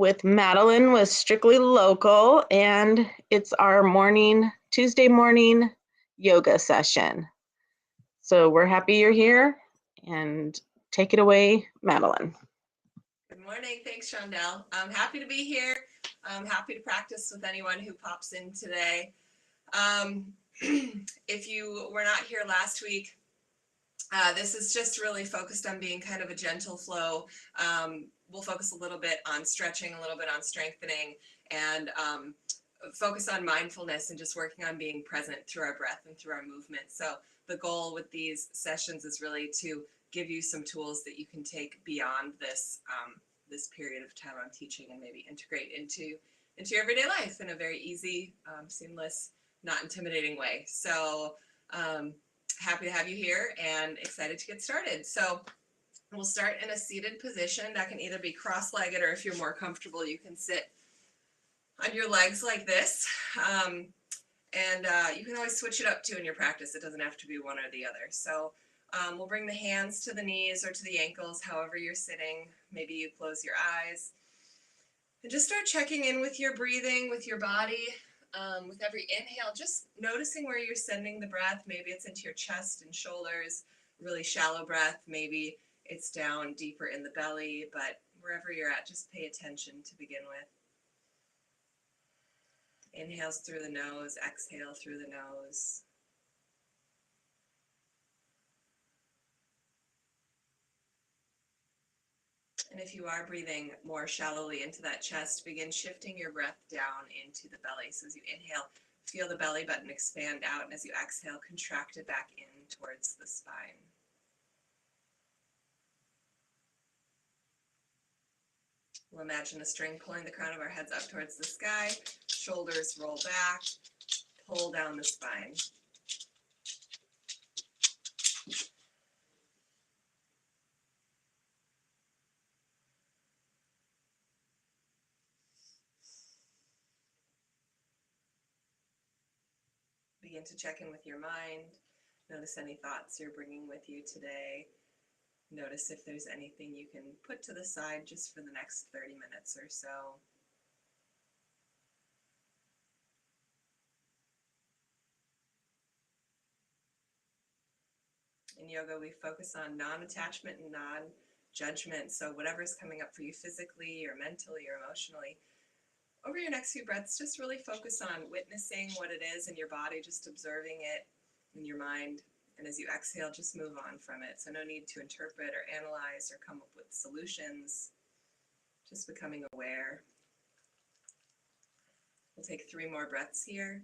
with Madelaine with Strictly Local, and it's our Tuesday morning yoga session. So we're happy you're here, and take it away, Madelaine. Good morning. Thanks, Shondell. I'm happy to be here. I'm happy to practice with anyone who pops in today. If you were not here last week, this is just really focused on being kind of a gentle flow. We'll focus a little bit on stretching, a little bit on strengthening, and focus on mindfulness and just working on being present through our breath and through our movement. So the goal with these sessions is really to give you some tools that you can take beyond this this period of time I'm teaching and maybe integrate into your everyday life in a very easy, seamless, not intimidating way. So happy to have you here and excited to get started. So we'll start in a seated position. That can either be cross-legged, or if you're more comfortable, you can sit on your legs like this. You can always switch it up too in your practice. It doesn't have to be one or the other. So we'll bring the hands to the knees or to the ankles, however you're sitting. Maybe you close your eyes. And just start checking in with your breathing, with your body. With every inhale, just noticing where you're sending the breath. Maybe it's into your chest and shoulders, really shallow breath. Maybe it's down deeper in the belly, but wherever you're at, just pay attention to begin with. Inhales through the nose, exhale through the nose. And if you are breathing more shallowly into that chest, begin shifting your breath down into the belly. So as you inhale, feel the belly button expand out, and as you exhale, contract it back in towards the spine. We'll imagine a string pulling the crown of our heads up towards the sky, shoulders roll back, pull down the spine. Begin to check in with your mind. Notice any thoughts you're bringing with you today. Notice if there's anything you can put to the side just for the next 30 minutes or so. In yoga, we focus on non-attachment and non-judgment. So whatever's coming up for you physically or mentally or emotionally, over your next few breaths, just really focus on witnessing what it is in your body, just observing it in your mind. And as you exhale, just move on from it. So no need to interpret or analyze or come up with solutions, just becoming aware. We'll take 3 more breaths here.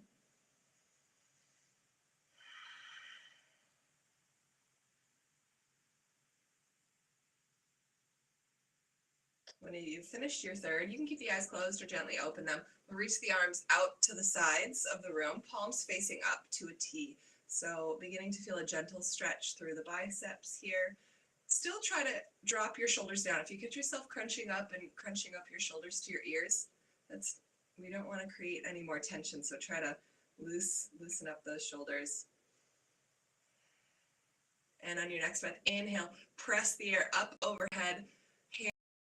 When you've finished your third, you can keep the eyes closed or gently open them. We'll reach the arms out to the sides of the room, palms facing up to a T. So beginning to feel a gentle stretch through the biceps here. Still try to drop your shoulders down. If you get yourself crunching up your shoulders to your ears, we don't want to create any more tension. So try to loosen up those shoulders. And on your next breath, inhale, press the air up overhead.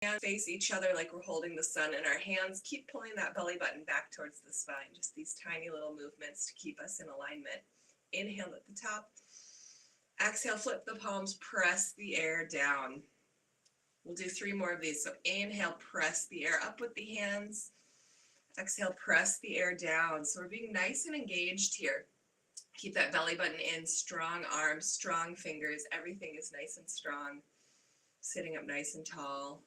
Hands face each other like we're holding the sun in our hands. Keep pulling that belly button back towards the spine. Just these tiny little movements to keep us in alignment. Inhale at the top. Exhale, flip the palms, press the air down. We'll do 3 more of these. So inhale, press the air up with the hands. Exhale, press the air down. So we're being nice and engaged here. Keep that belly button in, strong arms, strong fingers. Everything is nice and strong. Sitting up nice and tall.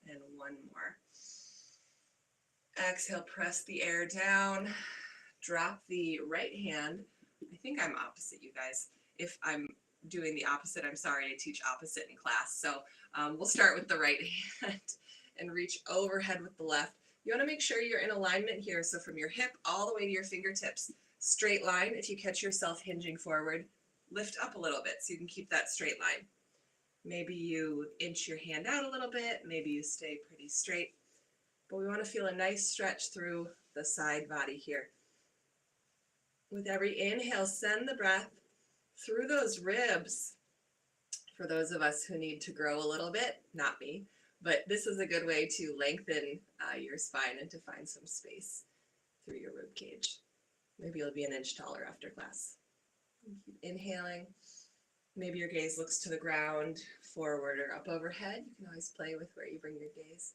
And 1 more. Exhale, press the air down. Drop the right hand. I think I'm opposite, you guys. If I'm doing the opposite, I'm sorry, I teach opposite in class. So we'll start with the right hand and reach overhead with the left. You want to make sure you're in alignment here. So from your hip all the way to your fingertips, straight line. If you catch yourself hinging forward, lift up a little bit so you can keep that straight line. Maybe you inch your hand out a little bit. Maybe you stay pretty straight. But we want to feel a nice stretch through the side body here. With every inhale, send the breath through those ribs. For those of us who need to grow a little bit, not me, But this is a good way to lengthen your spine and to find some space through your rib cage. Maybe you'll be an inch taller after class. Keep inhaling. Maybe your gaze looks to the ground, forward or up overhead. You can always play with where you bring your gaze.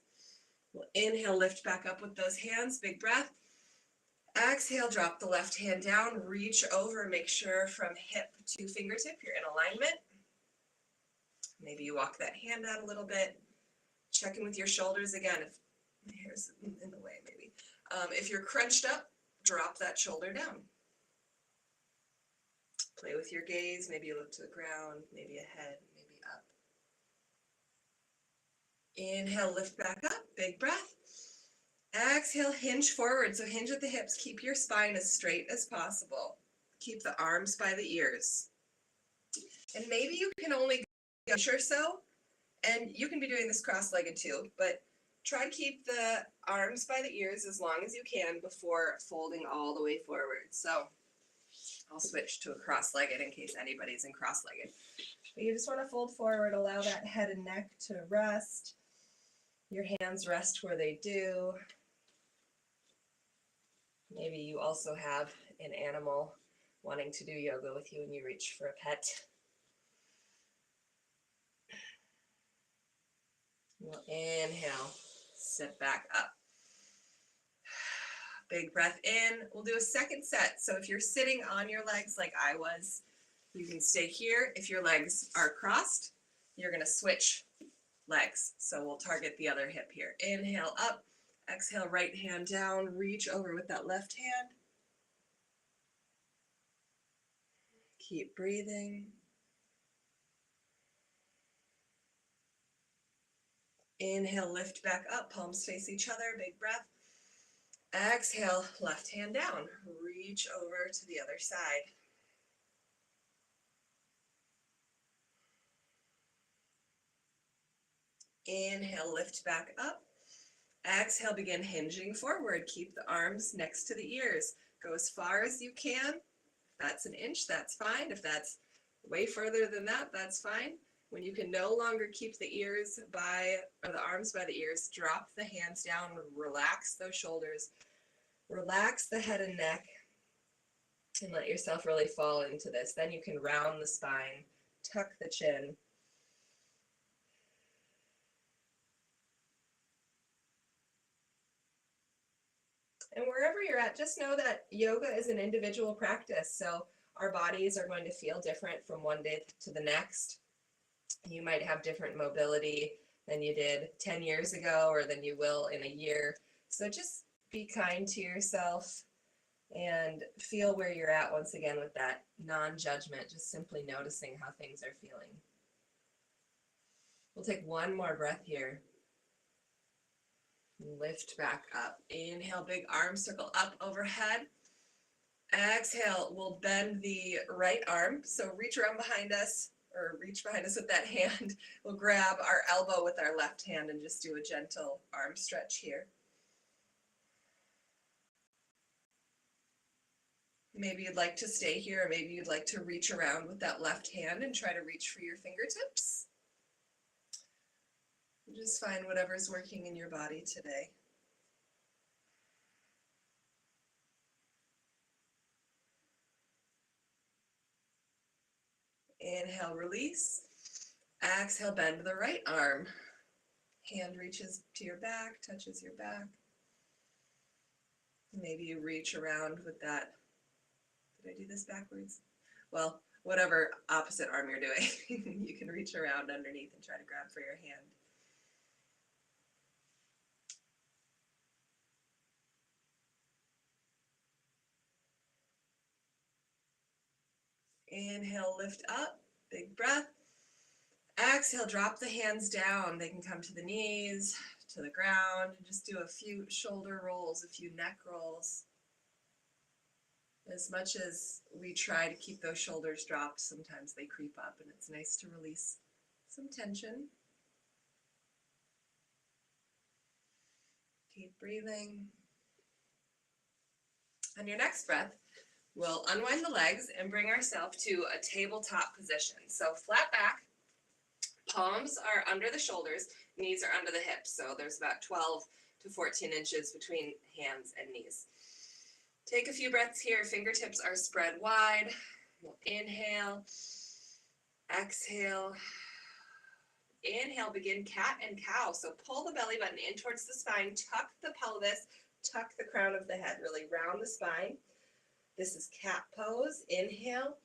We'll inhale, lift back up with those hands, big breath. Exhale, drop the left hand down, reach over, make sure from hip to fingertip you're in alignment. Maybe you walk that hand out a little bit. Check in with your shoulders again. If my hair's in the way, maybe. If you're crunched up, drop that shoulder down. Play with your gaze. Maybe you look to the ground, maybe ahead, maybe up. Inhale, lift back up, big breath. Exhale, hinge forward. So hinge at the hips. Keep your spine as straight as possible. Keep the arms by the ears. And maybe you can only go an inch or so, and you can be doing this cross-legged too, but try to keep the arms by the ears as long as you can before folding all the way forward. So I'll switch to a cross-legged in case anybody's in cross-legged. But you just want to fold forward, allow that head and neck to rest. Your hands rest where they do. Maybe you also have an animal wanting to do yoga with you and you reach for a pet. We'll inhale, sit back up. Big breath in. We'll do a second set. So if you're sitting on your legs like I was, you can stay here. If your legs are crossed, you're going to switch legs. So we'll target the other hip here. Inhale up, exhale, right hand down, reach over with that left hand. Keep breathing. Inhale, lift back up, palms face each other, big breath. Exhale, left hand down, reach over to the other side. Inhale, lift back up. Exhale, begin hinging forward. Keep the arms next to the ears. Go as far as you can. If that's an inch, that's fine. If that's way further than that, that's fine. When you can no longer keep the ears or the arms by the ears, drop the hands down, relax those shoulders, relax the head and neck, and let yourself really fall into this. Then you can round the spine, tuck the chin. And wherever you're at, just know that yoga is an individual practice. So our bodies are going to feel different from one day to the next. You might have different mobility than you did 10 years ago or than you will in a year. So just be kind to yourself and feel where you're at once again with that non-judgment, just simply noticing how things are feeling. We'll take one more breath here. Lift back up. Inhale, big arm circle up overhead. Exhale, we'll bend the right arm. So reach around behind us, or reach behind us with that hand. We'll grab our elbow with our left hand and just do a gentle arm stretch here. Maybe you'd like to stay here, or maybe you'd like to reach around with that left hand and try to reach for your fingertips. Just find whatever's working in your body today. Inhale, release. Exhale, bend the right arm. Hand reaches to your back, touches your back. Maybe you reach around with that. Did I do this backwards? Well, whatever opposite arm you're doing, you can reach around underneath and try to grab for your hand. Inhale, lift up, big breath. Exhale, drop the hands down. They can come to the knees, to the ground, and just do a few shoulder rolls, a few neck rolls. As much as we try to keep those shoulders dropped, sometimes they creep up, and it's nice to release some tension. Keep breathing. On your next breath, we'll unwind the legs and bring ourselves to a tabletop position. So flat back, palms are under the shoulders. Knees are under the hips, so there's about 12 to 14 inches between hands and knees. Take a few breaths here. Fingertips are spread wide. We'll inhale, exhale. Inhale, begin cat and cow. So pull the belly button in towards the spine, tuck the pelvis, tuck the crown of the head, really round the spine. This is cat pose. Inhale,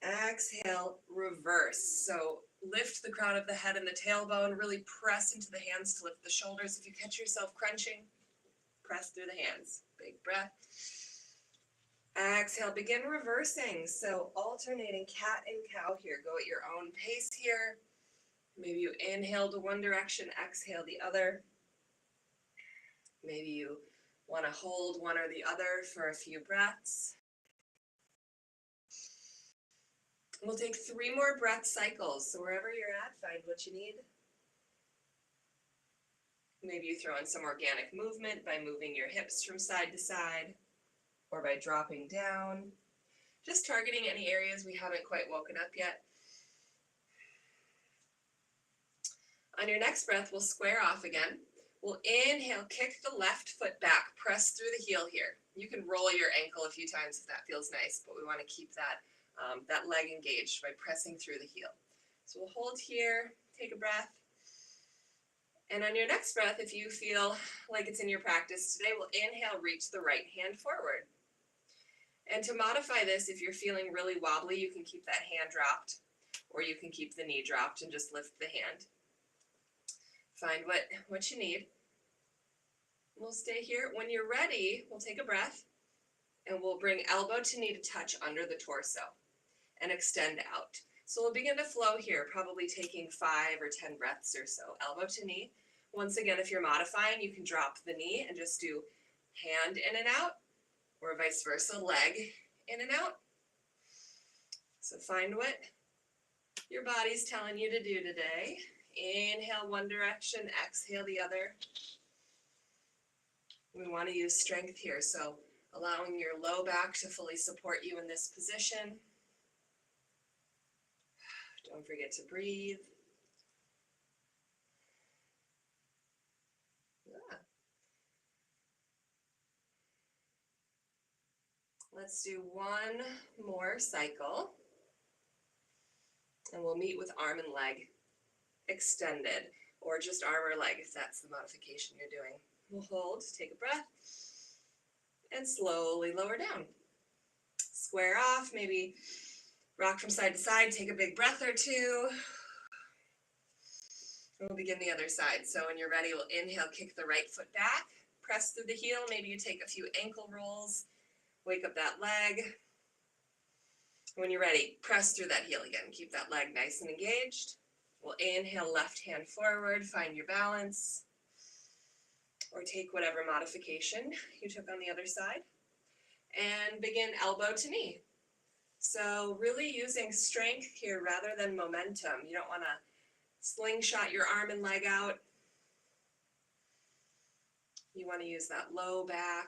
exhale, reverse. So lift the crown of the head and the tailbone, really press into the hands to lift the shoulders. If you catch yourself crunching, press through the hands. Big breath. Exhale, begin reversing. So alternating cat and cow here. Go at your own pace here. Maybe you inhale to one direction, exhale the other. Maybe you want to hold one or the other for a few breaths. We'll take 3 more breath cycles. So wherever you're at, find what you need. Maybe you throw in some organic movement by moving your hips from side to side or by dropping down. Just targeting any areas we haven't quite woken up yet. On your next breath, we'll square off again. We'll inhale, kick the left foot back, press through the heel here. You can roll your ankle a few times if that feels nice, but we want to keep that, that leg engaged by pressing through the heel. So we'll hold here, take a breath. And on your next breath, if you feel like it's in your practice today, we'll inhale, reach the right hand forward. And to modify this, if you're feeling really wobbly, you can keep that hand dropped, or you can keep the knee dropped and just lift the hand. Find what you need. We'll stay here. When you're ready, we'll take a breath and we'll bring elbow to knee to touch under the torso and extend out. So we'll begin to flow here, probably taking 5 or 10 breaths or so. Elbow to knee. Once again, if you're modifying, you can drop the knee and just do hand in and out, or vice versa, leg in and out. So find what your body's telling you to do today. Inhale one direction, exhale the other. We want to use strength here, so allowing your low back to fully support you in this position. Don't forget to breathe. Yeah. Let's do one more cycle, and we'll meet with arm and leg extended, or just arm or leg if that's the modification you're doing. We'll hold, take a breath, and slowly lower down. Square off, maybe rock from side to side, take a big breath or two. And we'll begin the other side. So when you're ready, we'll inhale, kick the right foot back, press through the heel. Maybe you take a few ankle rolls, wake up that leg. When you're ready, press through that heel again. Keep that leg nice and engaged. We'll inhale, left hand forward, find your balance, or take whatever modification you took on the other side, and begin elbow to knee. So really using strength here rather than momentum. You don't want to slingshot your arm and leg out. You want to use that low back,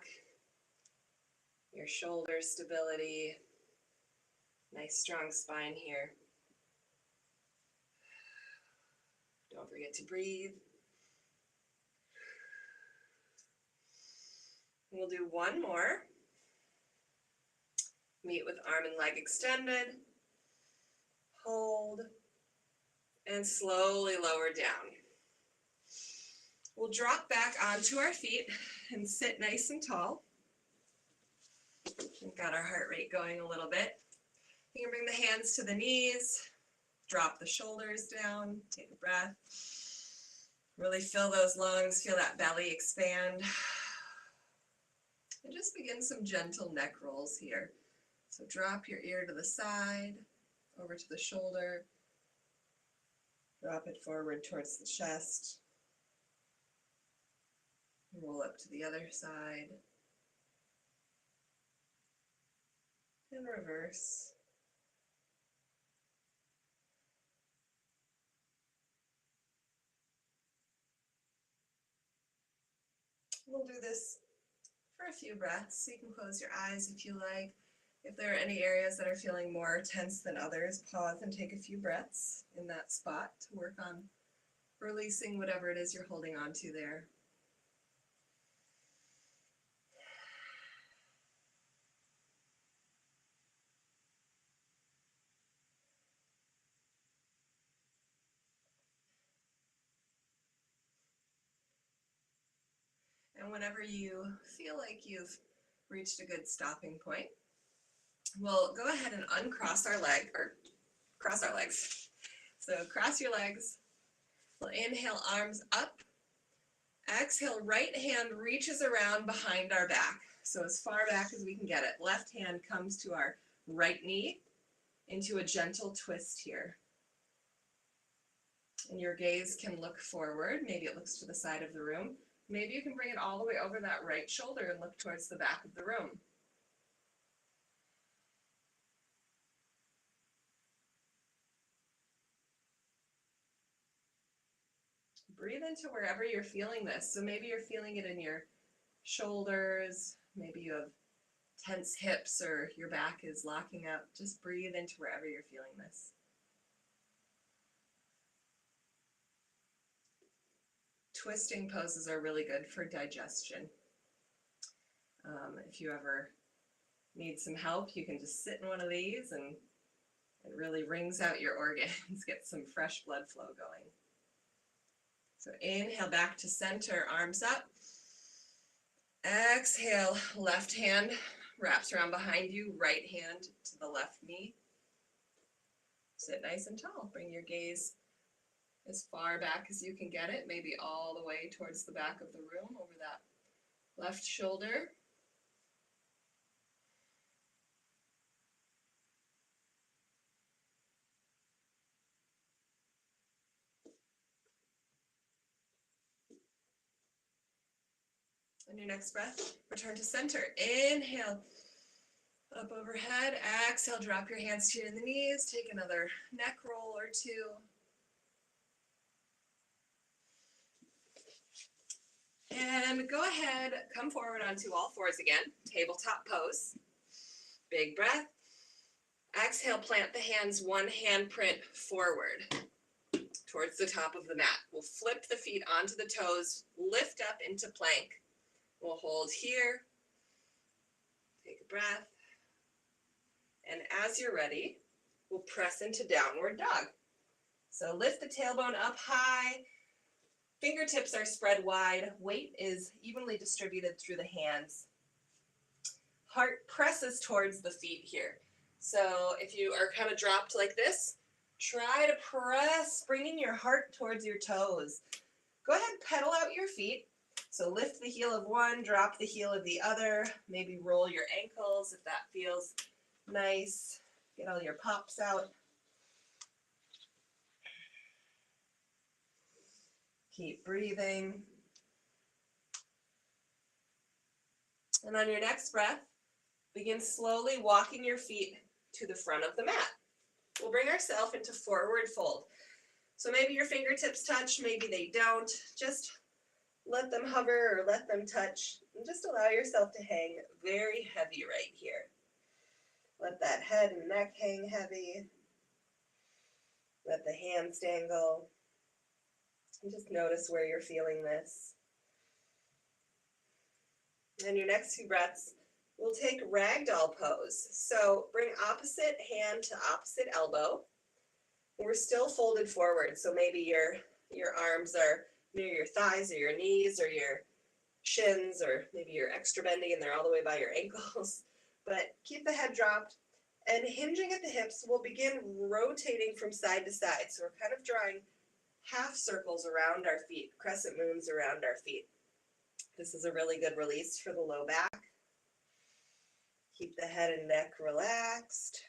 your shoulder stability, nice strong spine here. Don't forget to breathe. We'll do one more. Meet with arm and leg extended. Hold. And slowly lower down. We'll drop back onto our feet and sit nice and tall. We've got our heart rate going a little bit. You can bring the hands to the knees. Drop the shoulders down. Take a breath. Really fill those lungs. Feel that belly expand. And just begin some gentle neck rolls here. So drop your ear to the side, over to the shoulder. Drop it forward towards the chest. Roll up to the other side. And reverse. We'll do this for a few breaths. You can close your eyes if you like. If there are any areas that are feeling more tense than others, pause and take a few breaths in that spot to work on releasing whatever it is you're holding on to there. And whenever you feel like you've reached a good stopping point, we'll go ahead and uncross our leg, or cross our legs. So cross your legs. We'll inhale, arms up. Exhale, right hand reaches around behind our back. So as far back as we can get it. Left hand comes to our right knee into a gentle twist here. And your gaze can look forward. Maybe it looks to the side of the room. Maybe you can bring it all the way over that right shoulder and look towards the back of the room. Breathe into wherever you're feeling this. So maybe you're feeling it in your shoulders. Maybe you have tense hips or your back is locking up. Just breathe into wherever you're feeling this. Twisting poses are really good for digestion. If you ever need some help, you can just sit in one of these and it really wrings out your organs, get some fresh blood flow going. So inhale back to center, arms up. Exhale, left hand wraps around behind you, right hand to the left knee. Sit nice and tall. Bring your gaze as far back as you can get it, maybe all the way towards the back of the room, over that left shoulder. On your next breath, return to center. Inhale, up overhead. Exhale, drop your hands to the knees. Take another neck roll or two. And go ahead, come forward onto all fours again. Tabletop pose. Big breath. Exhale, plant the hands, one handprint forward towards the top of the mat. We'll flip the feet onto the toes, lift up into plank. We'll hold here. Take a breath. And as you're ready, we'll press into downward dog. So lift the tailbone up high. Fingertips are spread wide. Weight is evenly distributed through the hands. Heart presses towards the feet here. So if you are kind of dropped like this, try to press, bringing your heart towards your toes. Go ahead, pedal out your feet. So lift the heel of one, drop the heel of the other. Maybe roll your ankles if that feels nice. Get all your pops out. Keep breathing. And on your next breath, begin slowly walking your feet to the front of the mat. We'll bring ourselves into forward fold. So maybe your fingertips touch, maybe they don't. Just let them hover or let them touch. And just allow yourself to hang very heavy right here. Let that head and neck hang heavy. Let the hands dangle. And just notice where you're feeling this. And your next few breaths, we'll take ragdoll pose. So bring opposite hand to opposite elbow. We're still folded forward, so maybe your arms are near your thighs or your knees or your shins, or maybe you're extra bendy and they're all the way by your ankles. But keep the head dropped, and hinging at the hips, we'll begin rotating from side to side. So we're kind of drawing half circles around our feet, crescent moons around our feet. This is a really good release for the low back. Keep the head and neck relaxed.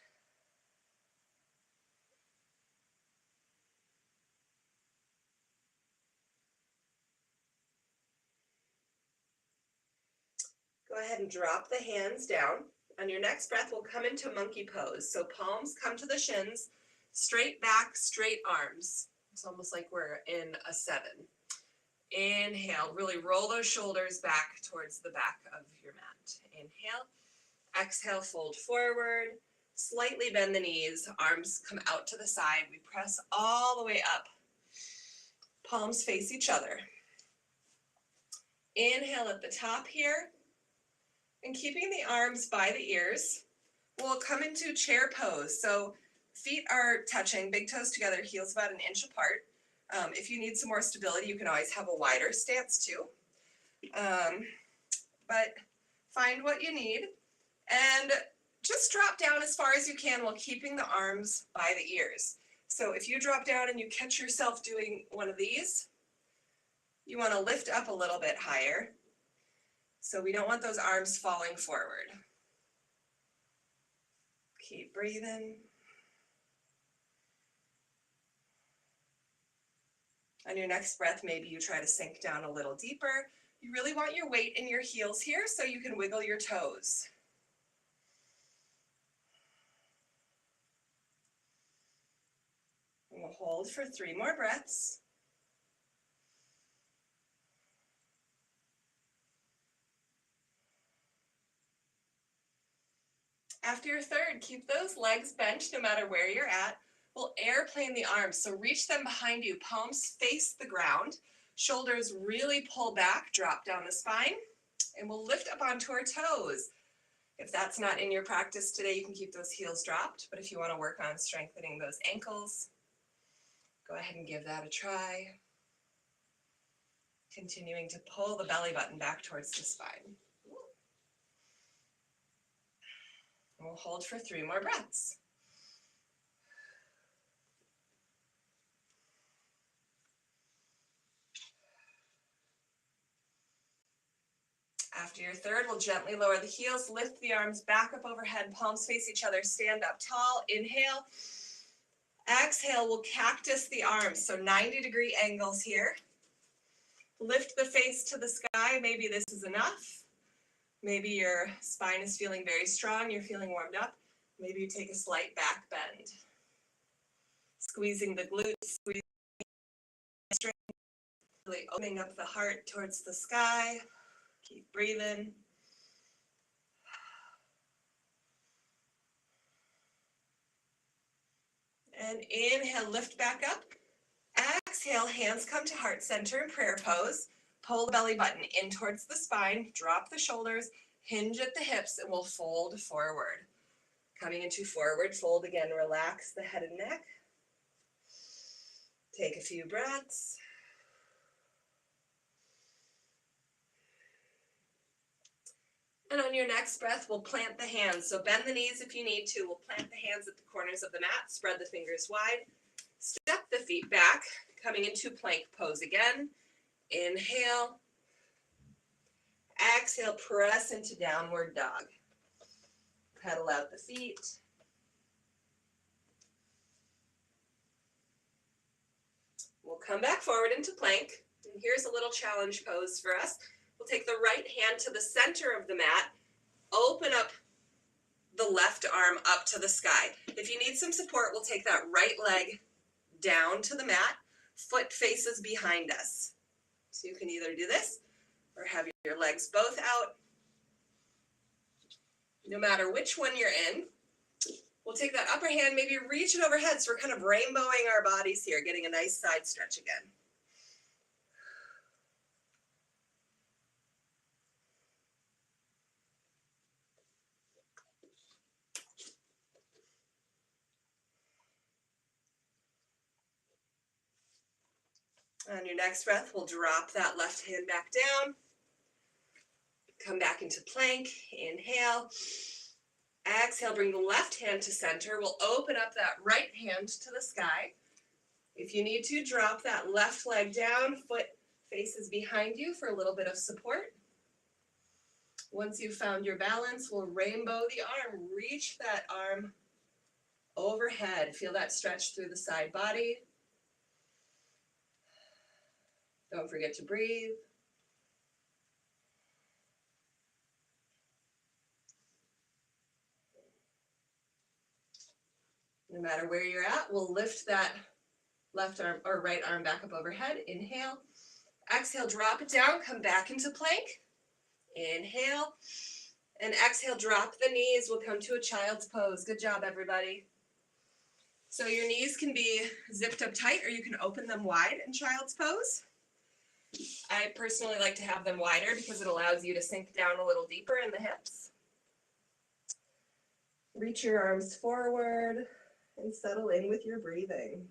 Go ahead and drop the hands down. On your next breath, we'll come into monkey pose. So palms come to the shins, straight back, straight arms. It's almost like we're in a 7. Inhale, really roll those shoulders back towards the back of your mat. Inhale, exhale, fold forward, slightly bend the knees, arms come out to the side. We press all the way up. Palms face each other. Inhale at the top here, and keeping the arms by the ears, we'll come into chair pose. So feet are touching, big toes together, heels about an inch apart. If you need some more stability, you can always have a wider stance too. But find what you need and just drop down as far as you can while keeping the arms by the ears. So if you drop down and you catch yourself doing one of these, you want to lift up a little bit higher. So we don't want those arms falling forward. Keep breathing. On your next breath, maybe you try to sink down a little deeper. You really want your weight in your heels here so you can wiggle your toes. And we'll hold for 3 more breaths. After your third, keep those legs bent no matter where you're at. We'll airplane the arms, so reach them behind you, palms face the ground, shoulders really pull back, drop down the spine, and we'll lift up onto our toes. If that's not in your practice today, you can keep those heels dropped, but if you want to work on strengthening those ankles, go ahead and give that a try. Continuing to pull the belly button back towards the spine. We'll hold for 3 more breaths. After your third, we'll gently lower the heels, lift the arms back up overhead, palms face each other, stand up tall, inhale. Exhale, we'll cactus the arms, so 90-degree angles here. Lift the face to the sky, maybe this is enough. Maybe your spine is feeling very strong, you're feeling warmed up. Maybe you take a slight back bend. Squeezing the glutes, squeezing the strength, really opening up the heart towards the sky. Keep breathing. And inhale, lift back up. Exhale, hands come to heart center in prayer pose. Pull the belly button in towards the spine, drop the shoulders, hinge at the hips, and we'll fold forward. Coming into forward fold again, relax the head and neck. Take a few breaths. And on your next breath, we'll plant the hands. So bend the knees if you need to. We'll plant the hands at the corners of the mat, spread the fingers wide. Step the feet back, coming into plank pose again. Inhale. Exhale, press into downward dog. Pedal out the feet. We'll come back forward into plank. And here's a little challenge pose for us. We'll take the right hand to the center of the mat, open up the left arm up to the sky. If you need some support, we'll take that right leg down to the mat, foot faces behind us. So you can either do this or have your legs both out. No matter which one you're in, we'll take that upper hand, maybe reach it overhead. So we're kind of rainbowing our bodies here, getting a nice side stretch again. On your next breath, we'll drop that left hand back down. Come back into plank. Inhale. Exhale, bring the left hand to center. We'll open up that right hand to the sky. If you need to, drop that left leg down. Foot faces behind you for a little bit of support. Once you've found your balance, we'll rainbow the arm. Reach that arm overhead. Feel that stretch through the side body. Don't forget to breathe. No matter where you're at, we'll lift that left arm or right arm back up overhead. Inhale. Exhale, drop it down, come back into plank. Inhale. And exhale, drop the knees. We'll come to a child's pose. Good job, everybody. So your knees can be zipped up tight, or you can open them wide in child's pose. I personally like to have them wider because it allows you to sink down a little deeper in the hips. Reach your arms forward and settle in with your breathing.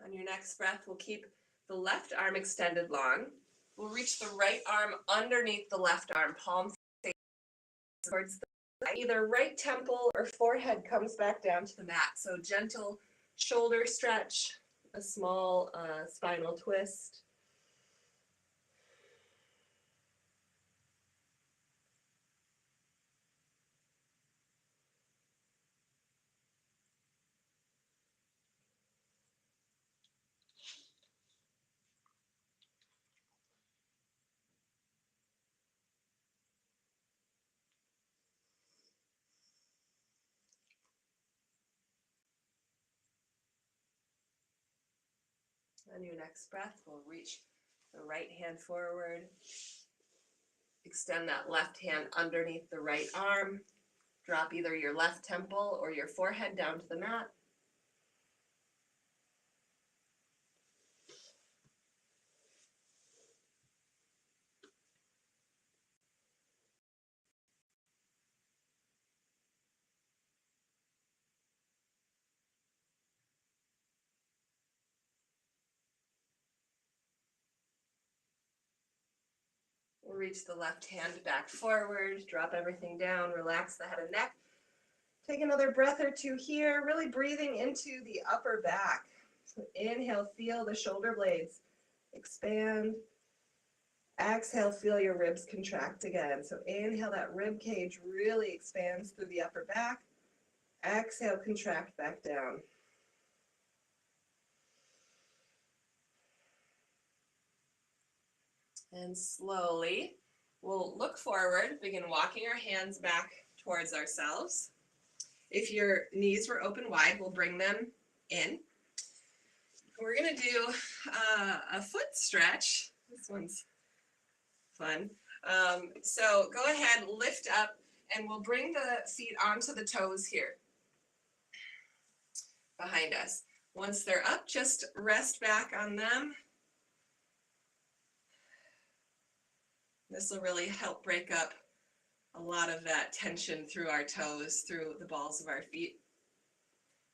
On your next breath, we'll keep the left arm extended long. We'll reach the right arm underneath the left arm, palm towards the side. Either right temple or forehead comes back down to the mat. So gentle shoulder stretch, a small spinal twist. On your next breath, we'll reach the right hand forward. Extend that left hand underneath the right arm. Drop either your left temple or your forehead down to the mat. We'll reach the left hand back forward, drop everything down, relax the head and neck. Take another breath or two here, really breathing into the upper back. So inhale, feel the shoulder blades expand. Exhale, feel your ribs contract again. So inhale, that rib cage really expands through the upper back. Exhale, contract back down. And slowly, we'll look forward, begin walking our hands back towards ourselves. If your knees were open wide, we'll bring them in. We're gonna do a foot stretch. This one's fun. So go ahead, lift up, and we'll bring the feet onto the toes here behind us. Once they're up, just rest back on them. This will really help break up a lot of that tension through our toes, through the balls of our feet.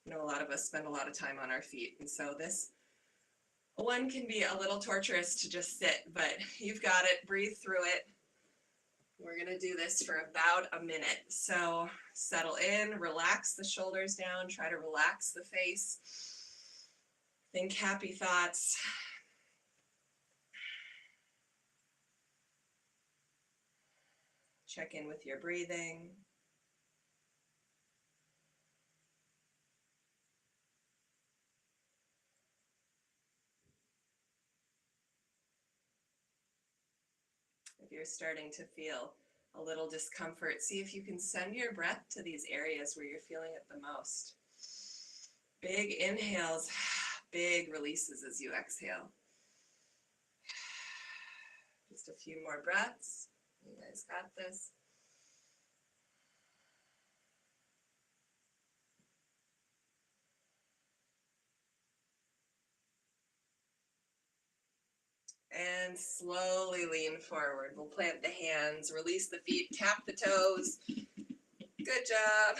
I know a lot of us spend a lot of time on our feet, and so this one can be a little torturous to just sit, but you've got it, breathe through it. We're gonna do this for about a minute. So settle in, relax the shoulders down, try to relax the face. Think happy thoughts. Check in with your breathing. If you're starting to feel a little discomfort, see if you can send your breath to these areas where you're feeling it the most. Big inhales, big releases as you exhale. Just a few more breaths. You guys got this. And slowly lean forward. We'll plant the hands, release the feet, tap the toes. Good job.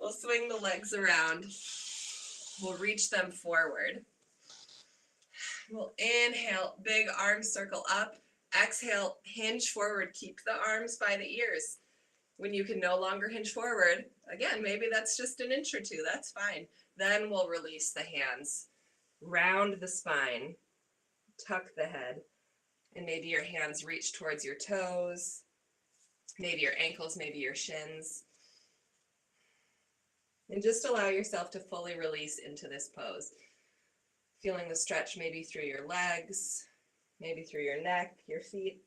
We'll swing the legs around. We'll reach them forward. We'll inhale, big arm circle up. Exhale, hinge forward. Keep the arms by the ears. When you can no longer hinge forward, again, maybe that's just an inch or two, that's fine. Then we'll release the hands. Round the spine. Tuck the head. And maybe your hands reach towards your toes. Maybe your ankles, maybe your shins. And just allow yourself to fully release into this pose. Feeling the stretch maybe through your legs, maybe through your neck, your feet.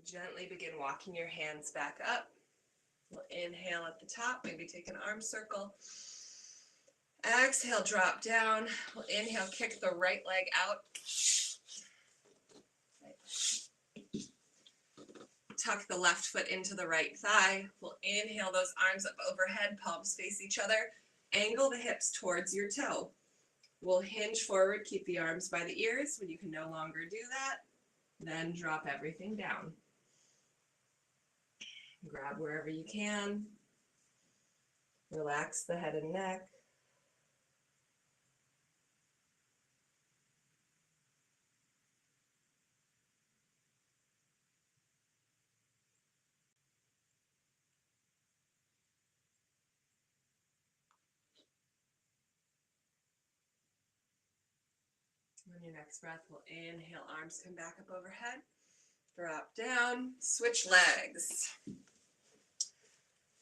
Gently begin walking your hands back up. We'll inhale at the top, maybe take an arm circle. Exhale, drop down. We'll inhale, kick the right leg out. Tuck the left foot into the right thigh. We'll inhale those arms up overhead, palms face each other. Angle the hips towards your toe. We'll hinge forward, keep the arms by the ears. When you can no longer do that, then drop everything down. Grab wherever you can. Relax the head and neck. On your next breath, we'll inhale, arms come back up overhead. Drop down, switch legs.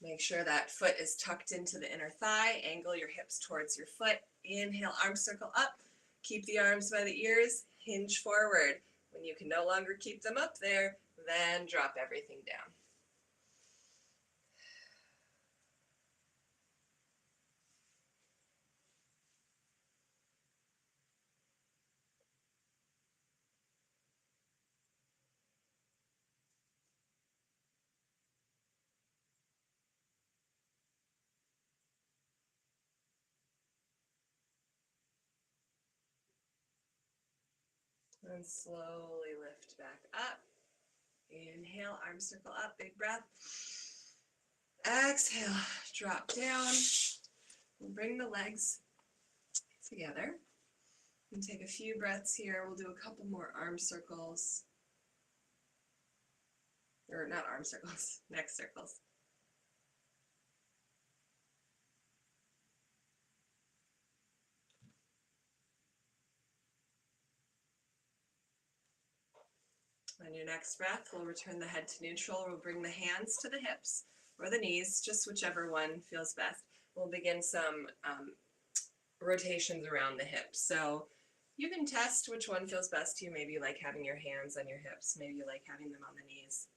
Make sure that foot is tucked into the inner thigh. Angle your hips towards your foot. Inhale, arms circle up. Keep the arms by the ears. Hinge forward. When you can no longer keep them up there, then drop everything down. And slowly lift back up. Inhale, arms circle up, big breath. Exhale, drop down. We'll bring the legs together. And take a few breaths here. We'll do a couple more arm circles. Or not arm circles, neck circles. On your next breath, we'll return the head to neutral. We'll bring the hands to the hips or the knees, just whichever one feels best. We'll begin some rotations around the hips. So you can test which one feels best to you. Maybe you like having your hands on your hips. Maybe you like having them on the knees.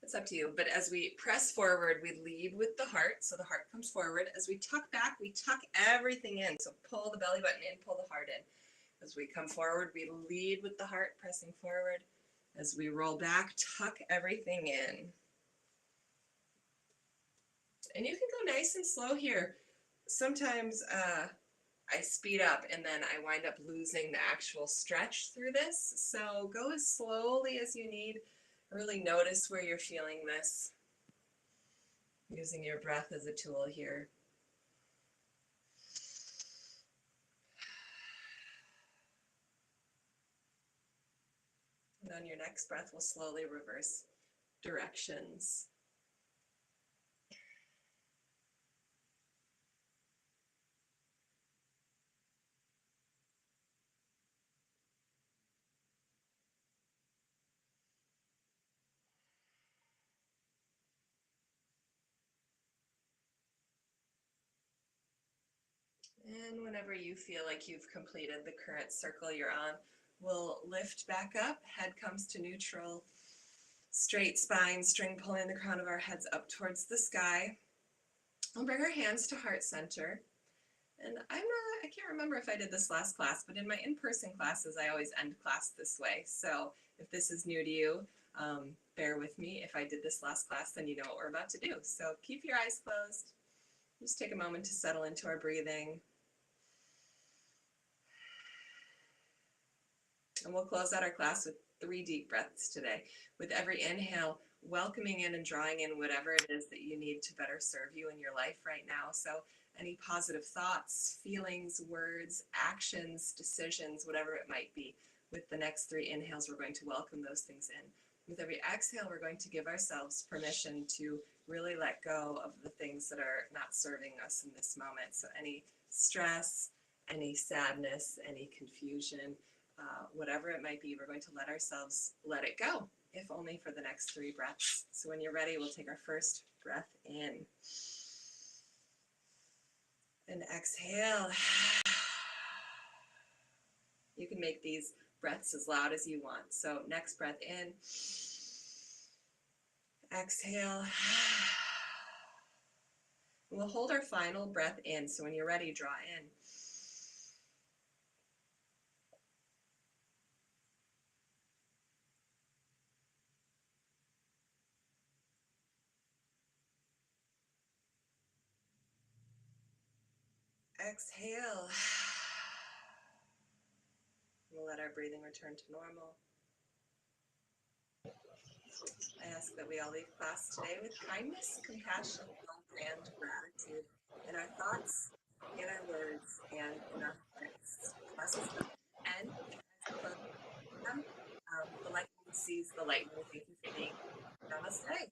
It's up to you. But as we press forward, we lead with the heart. So the heart comes forward. As we tuck back, we tuck everything in. So pull the belly button in, pull the heart in. As we come forward, we lead with the heart, pressing forward. As we roll back, tuck everything in. And you can go nice and slow here. Sometimes I speed up and then I wind up losing the actual stretch through this. So go as slowly as you need. Really notice where you're feeling this. Using your breath as a tool here. And on your next breath, we'll slowly reverse directions. And whenever you feel like you've completed the current circle you're on, we'll lift back up, head comes to neutral, straight spine, string pulling the crown of our heads up towards the sky. We'll bring our hands to heart center. And I can't remember if I did this last class, but in my in-person classes, I always end class this way. So if this is new to you, bear with me. If I did this last class, then you know what we're about to do. So keep your eyes closed. Just take a moment to settle into our breathing. And we'll close out our class with 3 deep breaths today. With every inhale, welcoming in and drawing in whatever it is that you need to better serve you in your life right now. So any positive thoughts, feelings, words, actions, decisions, whatever it might be. With the next 3 inhales, we're going to welcome those things in. With every exhale, we're going to give ourselves permission to really let go of the things that are not serving us in this moment. So any stress, any sadness, any confusion, whatever it might be, we're going to let ourselves let it go, if only for the next 3 breaths. So when you're ready, we'll take our first breath in. And exhale. You can make these breaths as loud as you want. So next breath in. Exhale. We'll hold our final breath in. So when you're ready, draw in. Exhale. We'll let our breathing return to normal. I ask that we all leave class today with kindness, compassion, love, and gratitude in our thoughts, in our words, and in our hearts. Class is done. And as we close them, the light sees the light. Thank you for being. Namaste.